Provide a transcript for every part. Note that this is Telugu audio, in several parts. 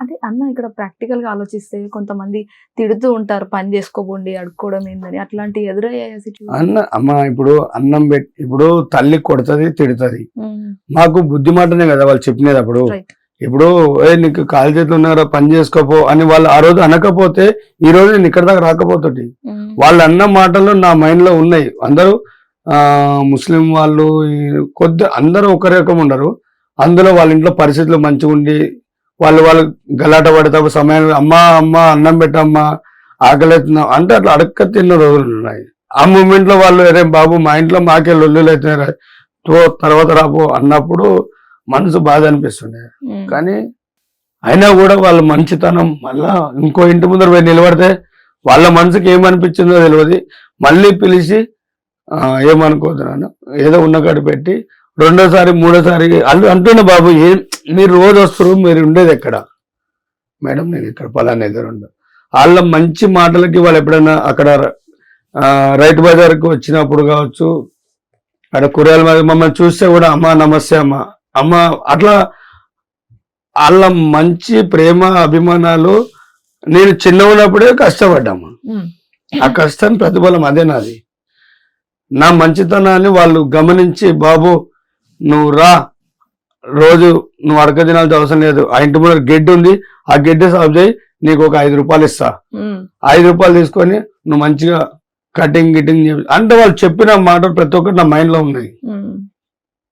అంటే అన్న ఇక్కడ ప్రాక్టికల్ గా ఆలోచిస్తే కొంతమంది తిడుతూ ఉంటారు, పని చేసుకోబోండి అడుక్కోవడం ఏందని, అట్లాంటి ఎదురయ్యే సిచ్యువేషన్. అన్న అమ్మ ఇప్పుడు అన్నం పెట్టి ఇప్పుడు తల్లి కొడుతుంది తిడుతుంది, మాకు బుద్ధి మాటనే కదా వాళ్ళు చెప్పినది. అప్పుడు రైట్. ఇప్పుడు నీకు కాలు చేతులు ఉన్నారా పని చేసుకోపో అని వాళ్ళు ఆ రోజు అనకపోతే ఈ రోజు నేను ఇక్కడ దాకా రాకపోతుంది. వాళ్ళు అన్న మాటలు నా మైండ్ లో ఉన్నాయి. అందరూ ముస్లిం వాళ్ళు కొద్ది అందరూ ఒక రకం ఉండరు. అందులో వాళ్ళ ఇంట్లో పరిస్థితులు మంచిగా ఉండి వాళ్ళు గలాట పడేటప్పుడు సమయాన్ని అమ్మా అమ్మ అన్నం పెట్టమ్మా ఆకలిస్తున్నాం అంటే అట్లా అడక్క తిన్న రోజులు ఉన్నాయి. ఆ మూమెంట్ లో వాళ్ళు అరే బాబు మా ఇంట్లో మాకే లొల్లులు అవుతున్నాయి తర్వాత రాబో అన్నప్పుడు మనసు బాధ అనిపిస్తుండే. కానీ అయినా కూడా వాళ్ళ మంచితనం మళ్ళా ఇంకో ఇంటి ముందర పోయి నిలబడితే వాళ్ళ మనసుకి ఏమనిపించిందో తెలియదు. మళ్ళీ పిలిచి ఏమనుకోతున్నాను ఏదో ఉన్నకాడు పెట్టి రెండోసారి మూడోసారి అంటున్నా బాబు మీరు రోజు వస్తారు, మీరు ఉండేది ఎక్కడ మేడం, నేను ఇక్కడ పలానా దగ్గర ఉండ. వాళ్ళ మంచి మాటలకి వాళ్ళు ఎప్పుడైనా అక్కడ రైతు బజార్కి వచ్చినప్పుడు కావచ్చు, అక్కడ కూరగాయల మీద మమ్మల్ని చూస్తే కూడా అమ్మ నమస్తే అమ్మ అట్లా వాళ్ళ మంచి ప్రేమ అభిమానాలు నేను చిన్న ఉన్నప్పుడే కష్టపడ్డాము. ఆ కష్టం ప్రతిఫలం అదే నాది. నా మంచితనాన్ని వాళ్ళు గమనించి బాబు నువ్వు రా, రోజు నువ్వు అడక తినాల్సిన అవసరం లేదు, ఆ ఇంటి ముందు గెడ్డి ఉంది ఆ గెడ్డి సాగు చేయి, నీకు ఒక 5 రూపాయలు ఇస్తా, 5 రూపాయలు తీసుకొని నువ్వు మంచిగా కటింగ్ గిటింగ్ అంటే వాళ్ళు చెప్పిన మాటలు ప్రతి ఒక్కటి నా మైండ్ లో ఉన్నాయి.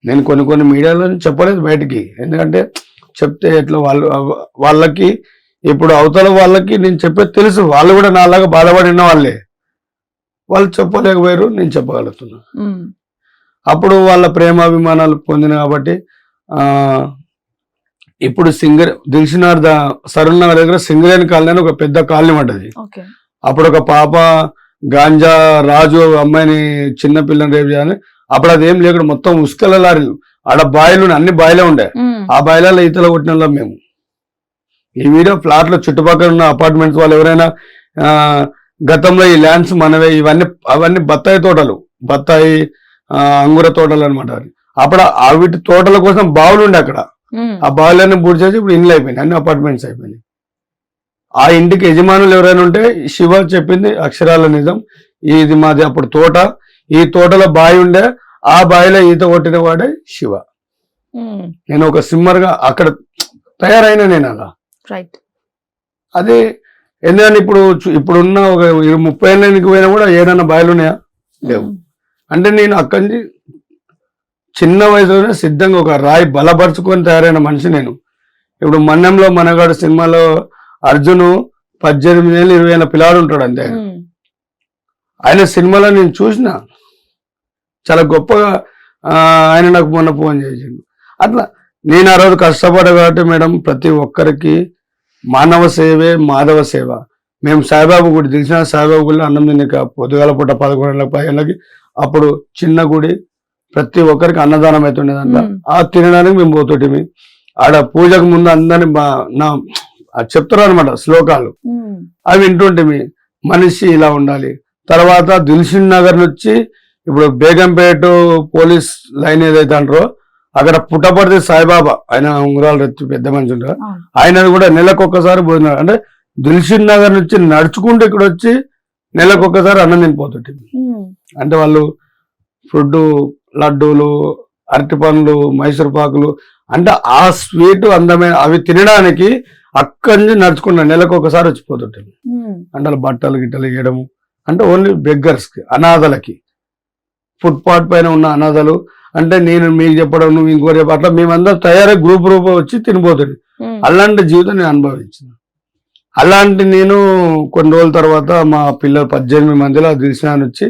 నేను కొన్ని మీడియాలో చెప్పలేదు బయటికి, ఎందుకంటే చెప్తే ఎట్లా వాళ్ళకి ఇప్పుడు అవతల వాళ్ళకి నేను చెప్పేది తెలుసు, వాళ్ళు కూడా నాలాగా బాధపడిన వాళ్ళే, వాళ్ళు చెప్పలేకపోయారు, నేను చెప్పగలుగుతున్నా. అప్పుడు వాళ్ళ ప్రేమాభిమానాలు పొందిన కాబట్టి ఇప్పుడు దిల్సుఖ్నగర్ సరూర్ నగర్ దగ్గర సింగరేణి కాలనీ అని ఒక పెద్ద కాలనీ పడ్డది. అప్పుడు ఒక పాప గాంజా రాజు అమ్మాయిని చిన్న పిల్లని రేపు చేయాలని, అప్పుడు అదేం లేకుండా మొత్తం ఉసుకల లారీలు ఆడ బాయిలు అన్ని బాయిలే ఉండే, ఆ బాయిలలో ఈతలు కొట్టిన వాళ్ళం మేము. ఈ వీడియో ఫ్లాట్ లో చుట్టుపక్కల ఉన్న అపార్ట్మెంట్స్ వాళ్ళు ఎవరైనా గతంలో ఈ ల్యాండ్స్ మనవే అవన్నీ బత్తాయి తోటలు, బత్తాయి అంగుర తోటలు అనమాట. అప్పుడు వీటి తోటల కోసం బావులు ఉండే అక్కడ, ఆ బావులన్నీ బూడి చేసి ఇప్పుడు ఇండ్లు అయిపోయినాయి, అన్ని అపార్ట్మెంట్స్ అయిపోయినాయి. ఆ ఇంటికి యజమానులు ఎవరైనా ఉంటే శివ చెప్పింది అక్షరాల నిజం, ఇది మాది అప్పుడు తోట, ఈ తోటలో బావి ఉండే, ఆ బావిలో ఈత కొట్టిన వాడే శివ. నేను ఒక స్విమ్మర్ గా అక్కడ తయారైన నేను అలా. అదే ఎందుకంటే ఇప్పుడున్న ఒక 30 ఏళ్ళకి పోయినా కూడా ఏదన్నా బావిలు ఉన్నాయా లేవు. అంటే నేను అక్కడి నుంచి చిన్న వయసులోనే సిద్ధంగా ఒక రాయి బలపరుచుకొని తయారైన మనిషి నేను. ఇప్పుడు మన్నంలో మనగాడు సినిమాలో అర్జును 18 ఏళ్ళు 20 ఏళ్ళ పిల్లాడు ఉంటాడు అంతే. ఆయన సినిమాలో నేను చూసిన చాలా గొప్పగా ఆయన నాకు మొన్న ఫోన్ చేసిండు. అట్లా నేను ఆ రోజు కష్టపడ్డా కాబట్టి మేడం ప్రతి ఒక్కరికి మానవ సేవే మాధవ సేవ. మేము సాయిబాబు గుడి తెలిసిన సాయిబాబు గుడిలో అన్నం తినక పొద్దుగాల పూట 11 గంటలకు 10 గంటలకి అప్పుడు చిన్న గుడి, ప్రతి ఒక్కరికి అన్నదానం అవుతుండేదంట. ఆ తినడానికి మేము పోతుంటే ఆడ పూజకు ముందు అందరిని చెప్తారు అనమాట శ్లోకాలు, అవి వింటుంటే మనిషి ఇలా ఉండాలి. తర్వాత దిల్సుఖ్నగర్ నుంచి ఇప్పుడు బేగంపేట పోలీస్ లైన్ ఏదైతే అంటారో అక్కడ పుట్టపడితే సాయిబాబా, ఆయన ఉంగరాలు రెత్తి పెద్ద మనిషి ఉంటారు, ఆయన కూడా నెలకొక్కసారి భోజనం. అంటే దిల్సుఖ్నగర్ నుంచి నడుచుకుంటూ ఇక్కడ వచ్చి నెలకొక్కసారి అన్నం తినిపోతుంటే, అంటే వాళ్ళు ఫుడ్ లడ్డూలు, అరటి పండ్లు, మైసూర్ పాకులు, అంటే ఆ స్వీట్ అందమైన అవి తినడానికి అక్కడి నుంచి నడుచుకున్న నెలకు ఒకసారి వచ్చిపోతుంటాయి. అంటే బట్టలు గిట్టలు వేయడము, అంటే ఓన్లీ బెగ్గర్స్ కి, అనాథలకి, ఫుట్పాత్ పైన ఉన్న అనాథలు. అంటే నేను మీకు చెప్పడం నువ్వు ఇంకోటి అట్లా మేమందరం తయారై గ్రూప్ వచ్చి తినిపోతుంది. అలాంటి జీవితం నేను అనుభవించిన. అలాంటి నేను కొన్ని రోజుల తర్వాత మా పిల్లలు 18 మందిలో దిల్సుఖ్నగర్ వచ్చి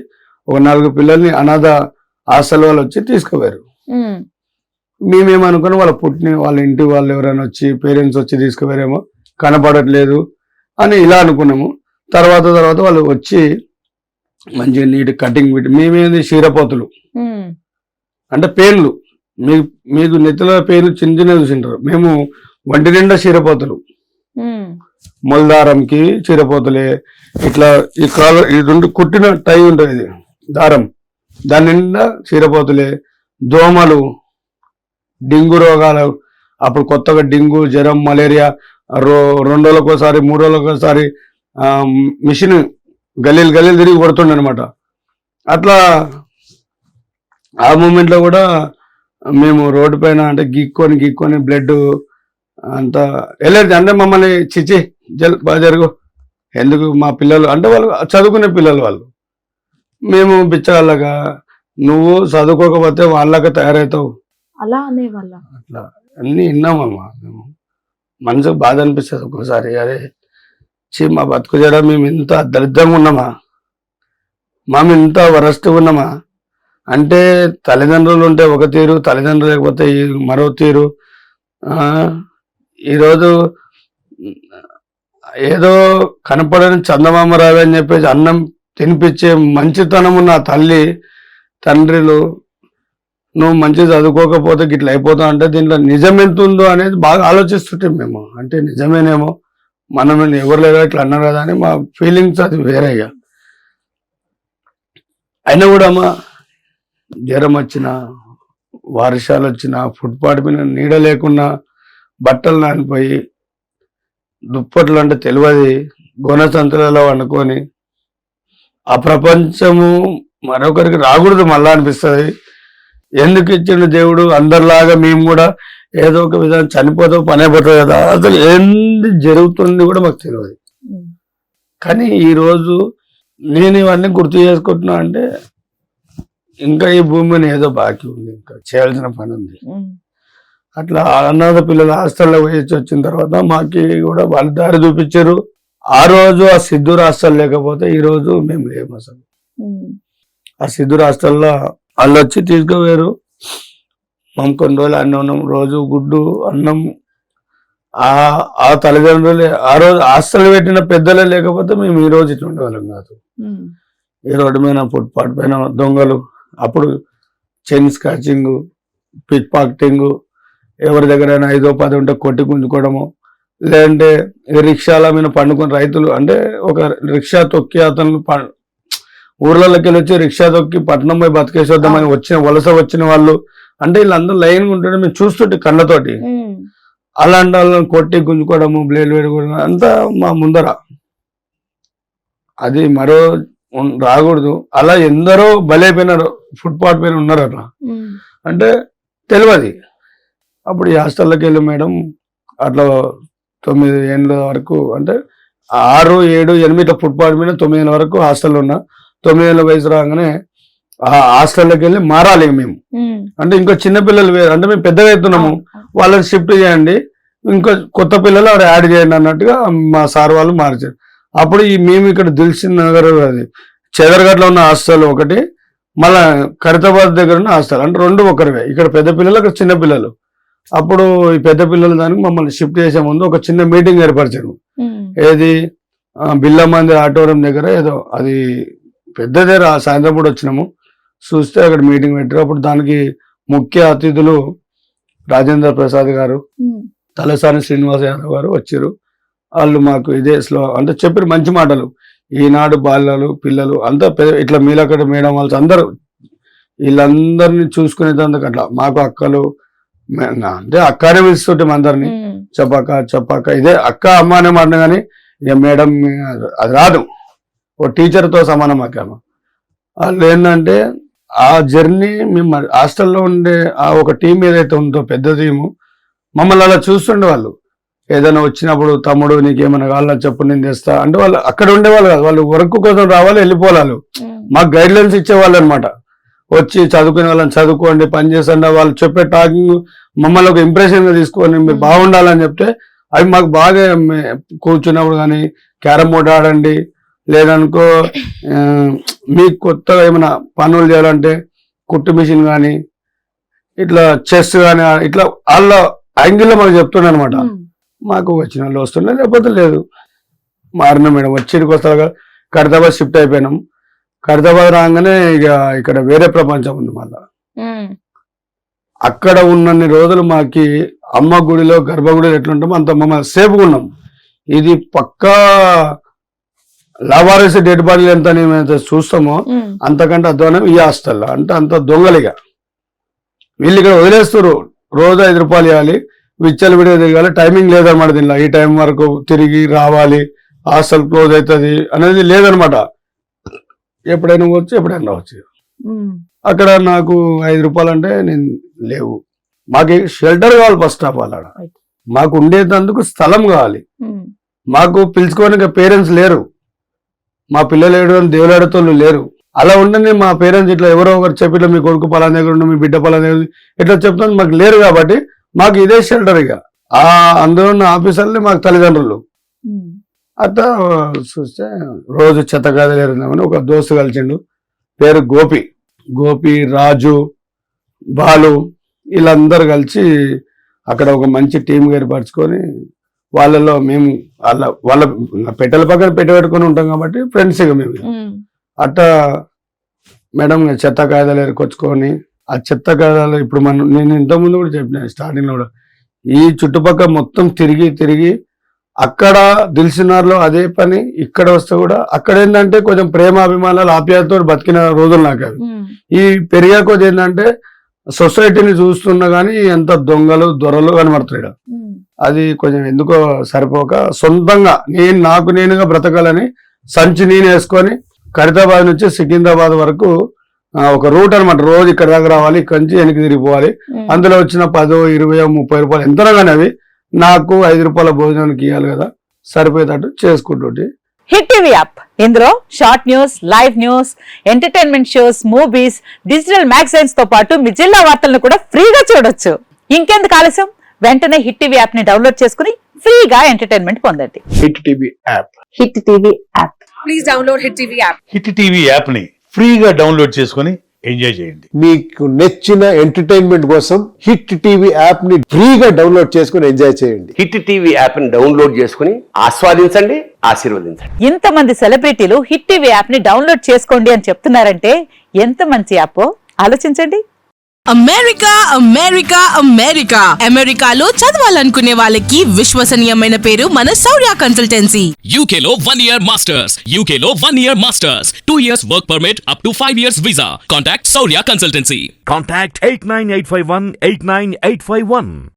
ఒక 4 పిల్లల్ని అనాథ హాస్టల్ వాళ్ళు వచ్చి తీసుకుపోయారు. మేమేమనుకున్నాం వాళ్ళ ఇంటి వాళ్ళు ఎవరైనా వచ్చి పేరెంట్స్ వచ్చి తీసుకుపోయారేమో, కనపడట్లేదు అని ఇలా అనుకున్నాము. తర్వాత వాళ్ళు వచ్చి మంచిగా నీట్ కటింగ్ పెట్టి, మేమేంది క్షీరపోతులు అంటే పేర్లు, మీకు నెత్తిలో పేర్లు చిన్న చిన్న చూసింటారు, మేము వంటి నిండా క్షీరపోతులు, మొలదారంకి క్షీరపోతులే. ఇట్లా ఈ కాలు ఇది కుట్టిన టై ఉంటుంది, ఇది దారం, దాని నిండా క్షీరపోతులే. దోమలు, డెంగ్యూ రోగాలు, అప్పుడు కొత్తగా డెంగ్యూ, జ్వరం, మలేరియా 2 రోజులకోసారి 3 రోజులకోసారి మిషన్ గలీలు తిరిగి కొడుతుండే అనమాట. అట్లా ఆ మూమెంట్ లో కూడా మేము రోడ్డు పైన అంటే గీక్కొని బ్లడ్ అంతా వెళ్ళేది. అంటే మమ్మల్ని చిచి బాగా జరుగు ఎందుకు మా పిల్లలు అంటే వాళ్ళు చదువుకునే పిల్లలు వాళ్ళు, మేము బిచ్చగాళ్ళగా నువ్వు చదువుకోకపోతే వాళ్ళగా తయారవుతావు అలా అనేవాళ్ళ. అట్లా అన్ని విన్నామమ్మా. మేము మనసుకు బాధ అనిపిస్తుంది ఒక్కోసారి. అరే మా బతుకు జడ మేము ఇంత దరిద్రంగా ఉన్నామా, మేము ఇంత వరస్ట్గా ఉన్నామా అంటే తల్లిదండ్రులు ఉంటే ఒక తీరు, తల్లిదండ్రులు లేకపోతే మరో తీరు. ఈరోజు ఏదో కనపడని చందమామ రావి అని చెప్పేసి అన్నం తినిపించే మంచితనం ఉన్న తల్లి తండ్రులు నువ్వు మంచి చదువుకోకపోతే గిట్లా అయిపోతావు అంటే దీంట్లో నిజం ఎంత ఉందో అనేది బాగా ఆలోచిస్తుంటాం మేము. అంటే నిజమేనేమో, మనం ఎవరు లేదా ఇట్లా అన్నారు కదా అని మా ఫీలింగ్స్ అది వేరేగా. అయినా కూడా అమ్మా జ్వరం వచ్చినా, వర్షాలు వచ్చినా, ఫుట్పాత్ మీద నీడ లేకున్నా, బట్టలు నానిపోయి దుప్పట్లు అంటే తెలియదు గోన సంతలలో వండుకొని ఆ ప్రపంచము మరొకరికి రాకూడదు మళ్ళా అనిపిస్తుంది. ఎందుకు ఇచ్చిన దేవుడు అందరిలాగా మేము కూడా ఏదో ఒక విధంగా చనిపోతావు పని అయిపోతావు కదా, అసలు ఏంది జరుగుతుంది కూడా మాకు తెలియదు. కానీ ఈరోజు నేను ఇవన్నీ గుర్తు చేసుకుంటున్నా అంటే ఇంకా ఈ భూమిని ఏదో బాకీ ఉంది, ఇంకా చేయాల్సిన పని ఉంది. అట్లా అనాథ పిల్లలు హాస్టల్లో వేసి వచ్చిన తర్వాత మాకి కూడా వాళ్ళ దారి చూపించారు. ఆ రోజు ఆ సిద్ధూర్ హాస్టల్ లేకపోతే ఈ రోజు మేము లేము అసలు. ఆ సిద్ధూర్ హాస్టల్లో వాళ్ళు వచ్చి తీసుకుపోయారు. మేము కొన్ని రోజులు అన్నం ఉన్నాం, రోజు గుడ్డు అన్నం. ఆ తల్లిదండ్రులే ఆ రోజు హాస్టల్ పెట్టిన పెద్దలే లేకపోతే మేము ఈ రోజు ఇట్లా ఉండేవాళ్ళం కాదు. ఈ రోడ్డు మీద ఫుట్పాత్ పైన దొంగలు, అప్పుడు చైన్ స్కాచింగ్, పిక్ పాకెటింగ్, ఎవరి దగ్గరైనా 5-10 ఉంటే కొట్టి గుంజుకోవడము, లేదంటే రిక్షాల మీద పండుకొని రైతులు అంటే ఒక రిక్షా తొక్కి అతను ఊర్లలోకి వెళ్ళి వచ్చి రిక్షా తొక్కి పట్నం పోయి బతికేసేద్దామని వలస వచ్చిన వాళ్ళు అంటే వీళ్ళందరూ లైన్గా ఉంటుంటే మేము చూస్తుంటే కళ్ళతోటి. అలాంటి వాళ్ళని కొట్టి గుంజుకోవడము, బ్లేడ్ వేడుకోవడం అంతా మా ముందర. అది మరో రాకూడదు. అలా ఎందరో బలైపోయినారు, ఫుట్పాత్ పైన ఉన్నారు అట్లా. అంటే తెలియదు. అప్పుడు ఈ హాస్టల్లోకి వెళ్ళి మేడం అట్లా 9 ఏళ్ళ వరకు అంటే 6, 7, 8 ఫుట్పాత్ మీద 9 ఏళ్ళ వరకు హాస్టల్లో ఉన్నా. 9 ఏళ్ళ వయసు రాగానే ఆ హాస్టల్లోకి వెళ్ళి మారాలి మేము. అంటే ఇంకో చిన్న పిల్లలు అంటే మేము పెద్దగా అవుతున్నాము, వాళ్ళని షిఫ్ట్ చేయండి, ఇంకో కొత్త పిల్లలు అక్కడ యాడ్ చేయండి అన్నట్టుగా మా సార్ వాళ్ళు మార్చారు. అప్పుడు మేము ఇక్కడ దిల్సుఖ్ నగర్ అది చెదరగట్లో ఉన్న హాస్టల్ ఒకటి, మళ్ళా ఖైరతాబాద్ దగ్గర ఉన్న హాస్టల్ అంటే 2 ఒకరివే. ఇక్కడ పెద్ద పిల్లలు, అక్కడ చిన్న పిల్లలు. అప్పుడు ఈ పెద్ద పిల్లల దానికి మమ్మల్ని షిఫ్ట్ చేసే ముందు ఒక చిన్న మీటింగ్ ఏర్పరిచారు. ఏది బిర్లా మందిర్ ఆడిటోరియం దగ్గర ఏదో అది పెద్దదే. సాయంత్రం కూడా వచ్చినాము, చూస్తే అక్కడ మీటింగ్ పెట్టారు. అప్పుడు దానికి ముఖ్య అతిథులు రాజేంద్ర ప్రసాద్ గారు, తలసాని శ్రీనివాస్ యాదవ్ గారు వచ్చారు. వాళ్ళు మాకు ఇదే అంటే చెప్పారు మంచి మాటలు. ఈనాడు బాల్యాలు పిల్లలు అంతా ఇట్లా మీలక్కడ మేడం వాళ్ళు అందరూ వీళ్ళందరినీ చూసుకునేందుకు అట్లా మాకు అక్కలు అంటే అక్కనే పిలుస్తుంటే అందరినీ చెప్పాక ఇదే అక్క అమ్మ అనే మాట. కానీ ఇక మేడం అది రాదు, ఓ టీచర్తో సమానం అక్క. వాళ్ళు ఏంటంటే ఆ జర్నీ మేము హాస్టల్లో ఉండే ఆ ఒక టీం ఏదైతే ఉందో పెద్ద టీము, మమ్మల్ని అలా చూస్తుండే వాళ్ళు. ఏదైనా వచ్చినప్పుడు తమ్ముడు నీకేమైనా కావాలని చెప్పు నేను తెస్తా అంటే వాళ్ళు అక్కడ ఉండేవాళ్ళు కాదు, వాళ్ళు వర్క్ కోసం రావాలి వెళ్ళిపోవాలి. మాకు గైడ్ లైన్స్ ఇచ్చేవాళ్ళు అనమాట. వచ్చి చదువుకునే వాళ్ళని చదువుకోండి, పని చేసండి, వాళ్ళు చెప్పే టాకింగ్ మమ్మల్ని ఒక ఇంప్రెషన్ గా తీసుకొని మీరు బాగుండాలని చెప్తే అవి మాకు బాగా కూర్చున్నప్పుడు కానీ క్యారమ్ బోర్డ్ ఆడండి, లేదనుకో మీకు కొత్తగా ఏమైనా పనులు చేయాలంటే కుట్టు మిషన్ కానీ ఇట్లా చెస్ కానీ ఇట్లా వాళ్ళ యాంగిల్లో మాకు చెప్తుండే అనమాట. మాకు వచ్చిన వాళ్ళు వస్తుండే, లేకపోతే లేదు. మారిన మేడం వచ్చేటికి వస్తాగా ఖైరతాబాద్ షిఫ్ట్ అయిపోయినాం. ఖైరతాబాద్ రాగానే ఇక ఇక్కడ వేరే ప్రపంచం ఉంది. మళ్ళా అక్కడ ఉన్నన్ని రోజులు మాకి అమ్మ గుడిలో గర్భగుడిలో ఎట్లుంటామో అంత మమ్మల్ని సేఫ్గా ఉన్నాం. ఇది పక్కా లావారసి డెడ్ బాడీలు ఎంత మేమైతే చూస్తామో అంతకంటే అధ్వానం ఈ హాస్టల్లో. అంటే అంత దొంగలిగా వీళ్ళు ఇక్కడ వదిలేస్తారు. రోజు 5 రూపాయలు ఇవ్వాలి, విచ్చలవిడిగా తిరగాలి, టైమింగ్ లేదనమాట దీనిలో. ఈ టైం వరకు తిరిగి రావాలి, హాస్టల్ క్లోజ్ అవుతుంది అనేది లేదనమాట. ఎప్పుడైనా పోవచ్చు, ఎప్పుడైనా రావచ్చు. అక్కడ నాకు 5 రూపాయలు అంటే నేను లేవు. మాకు షెల్టర్ కావాలి ఫస్ట్ ఆఫ్ ఆల్. ఆడ మాకు ఉండేందుకు స్థలం కావాలి. మాకు పిలుచుకోవడానికి పేరెంట్స్ లేరు, మా పిల్లలు ఏడు దేవులాడతోళ్ళు లేరు. అలా ఉండని మా పేరెంట్స్ ఇట్లా ఎవరో ఒకరు చెప్పి ఇట్లా మీ కొడుకు పలానా దగ్గర ఉండు, మీ బిడ్డ పలానా దగ్గర ఇట్లా చెప్తాను మాకు లేరు. కాబట్టి మాకు ఇదే షెల్టర్. ఇక అందులో ఉన్న ఆఫీసర్లే మాకు తల్లిదండ్రులు. అట్లా చూస్తే రోజు చెత్తగాదలేరుందామని ఒక దోస్తు కలిసిండు, పేరు గోపి, రాజు, బాలు, వీళ్ళందరూ కలిసి అక్కడ ఒక మంచి టీం ఏర్పరచుకొని వాళ్ళలో మేము వాళ్ళ పెట్టెల పక్కన పెట్టుకొని ఉంటాం కాబట్టి ఫ్రెండ్స్ ఇక మేము. అట్లా మేడం చెత్త కాగితాలు ఏరుకొచ్చుకొని ఆ చెత్త కాగితాలు ఇప్పుడు నేను ఇంతకుముందు కూడా చెప్పిన స్టార్టింగ్ లో కూడా ఈ చుట్టుపక్కల మొత్తం తిరిగి అక్కడ దిల్సుఖ్నగర్లో అదే పని, ఇక్కడ వస్తే కూడా అక్కడ ఏంటంటే కొంచెం ప్రేమ అభిమానాలు ఆప్యాయతతో బతికిన రోజులు నాకు అవి. ఈ పెరిగే కొద్ది ఏంటంటే సొసైటీని చూస్తున్నా గానీ ఎంత దొంగలు దొరలు కనబడుతున్నాడు. అది కొంచెం ఎందుకో సరిపోక సొంతంగా నాకు నేనుగా బ్రతకాలని సంచి నేను వేసుకొని ఖైరతాబాద్ నుంచి సికింద్రాబాద్ వరకు ఒక రూట్ అనమాట. రోజు ఇక్కడ దాకా రావాలి, ఇక్కడి నుంచి వెనక్కి తిరిగిపోవాలి. అందులో వచ్చిన 10, 20, 30 రూపాయలు ఎంతనో కానీ అవి నాకు 5 రూపాయల భోజనానికి ఇవ్వాలి కదా, సరిపోయేటట్టు చేసుకుంటుంటే. హిట్ టీవీ యాప్, ఇందులో short news, live news, entertainment shows, movies, digital magazines తో పాటు మీ జిల్లా వార్తలను కూడా ఫ్రీగా చూడొచ్చు. ఇంకెందుకు ఆలస్యం, వెంటనే హిట్ టీవీ యాప్ ని డౌన్లోడ్ చేసుకుని ఫ్రీగా ఎంటర్టైన్మెంట్ పొందండి. Hit TV app. Hit TV app. Please download hit TV app. Hit TV app ని ఫ్రీగా డౌన్లోడ్ చేసుకుని ఎంజాయ్ చేయండి. మీకు నచ్చిన ఎంటర్టైన్మెంట్ కోసం హిట్ టీవీ యాప్ ని ఫ్రీగా డౌన్లోడ్ చేసుకుని ఎంజాయ్ చేయండి. హిట్ టీవీ యాప్ ని డౌన్లోడ్ చేసుకుని ఆస్వాదించండి, ఆశీర్వదించండి. ఇంతమంది సెలబ్రిటీలు హిట్ టీవీ యాప్ ని డౌన్లోడ్ చేసుకోండి అని చెప్తున్నారంటే ఎంత మంచి యాప్ ఆలోచించండి. అమెరికాలో చదవాలనుకునే వాళ్ళకి విశ్వసనీయమైన పేరు మన శౌర్య కన్సల్టెన్సీ. UK లో 1 year masters. UK లో 1 year masters. 2 years work permit up to 5 years visa. Contact Saurya Consultancy. Contact 89851 89851.